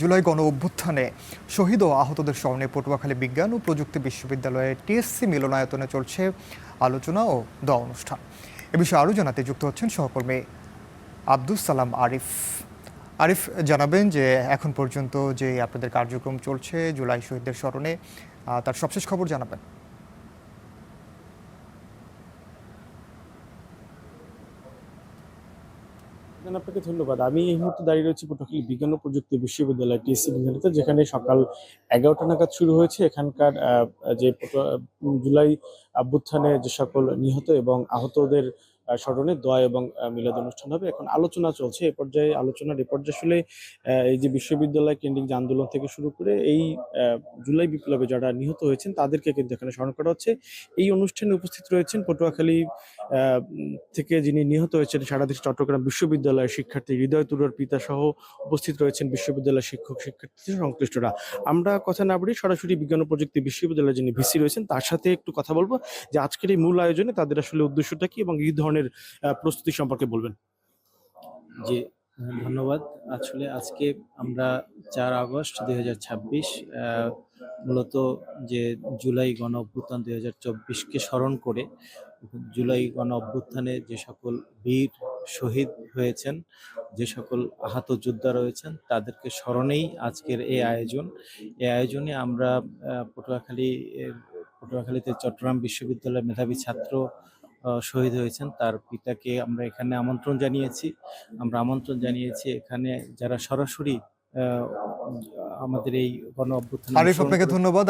জুলাই গণ অভ্যুত্থানে শহীদ ও আহতদের স্মরণে পটুয়াখালী বিজ্ঞান ও প্রযুক্তি বিশ্ববিদ্যালয়ের টিএসসি মিলনায়তনে চলছে আলোচনা ও দোয়া অনুষ্ঠান। এ বিষয়ে আরও জানাতে যুক্ত হচ্ছেন সহকর্মী আব্দুস সালাম আরিফ। আরিফ, জানাবেন যে এখন পর্যন্ত যে আপনাদের কার্যক্রম চলছে জুলাই শহীদদের স্মরণে, তার সবশেষ খবর জানাবেন। আপনাকে ধন্যবাদ। আমি এই মুহূর্তে দাঁড়িয়ে রয়েছি পটুয়াখালী বিজ্ঞান ও প্রযুক্তি বিশ্ববিদ্যালয় টিএসসি বিজ্ঞানীতে, যেখানে সকাল 11টা নাগাদ শুরু হয়েছে এখানকার যে জুলাই অভ্যুত্থানে যে সকল নিহত এবং আহতদের স্মরণে দোয়া এবং মিলাদ অনুষ্ঠান হবে। এখন আলোচনা চলছে। এ পর্যায়ে আসলে এই যে বিশ্ববিদ্যালয় কেন্দ্রিক যে আন্দোলন থেকে শুরু করে এই জুলাই বিপ্লবে যারা নিহত হয়েছেন তাদেরকে কিন্তু এখানে স্মরণ করা হচ্ছে। এই অনুষ্ঠানে উপস্থিত রয়েছেন পটুয়াখালী থেকে যিনি নিহত হয়েছেন সারা দেশে চট্টগ্রাম বিশ্ববিদ্যালয়ের শিক্ষার্থী হৃদয় তুরার পিতা সহ উপস্থিত রয়েছেন বিশ্ববিদ্যালয়ের শিক্ষক শিক্ষার্থী সংশ্লিষ্টরা। আমরা কথা না বাড়িয়ে সরাসরি বিজ্ঞান ও প্রযুক্তি বিশ্ববিদ্যালয়ের যিনি ভিসি রয়েছেন তার সাথে একটু কথা বলবো যে আজকের এই মূল আয়োজনে তাদের আসলে উদ্দেশ্যটা কি এবং এই ধরনের প্রস্তুতি সম্পর্কে বলবেন। জি, ধন্যবাদ। আসলে আজকে আমরা 4 আগস্ট 2026 মূলত যে জুলাই গণ অভ্যুত্থান 2024কে স্মরণ করে জুলাই গণ অভ্যুত্থানে যে সকল বীর শহীদ হয়েছেন, যে সকল আহত যোদ্ধা রয়েছেন তাদেরকে স্মরণেই আজকের এই আয়োজন। এই আয়োজনে আমরা পটুয়াখালীতে চট্টগ্রাম বিশ্ববিদ্যালয়ের মেধাবী ছাত্র শহীদ হয়েছেন তার পিতাকে আমরা এখানে আমন্ত্রণ জানিয়েছি এখানে যারা সরাসরি আমাদের এই গণ অভ্যুত্থানে আরিফ, আপনাকে ধন্যবাদ।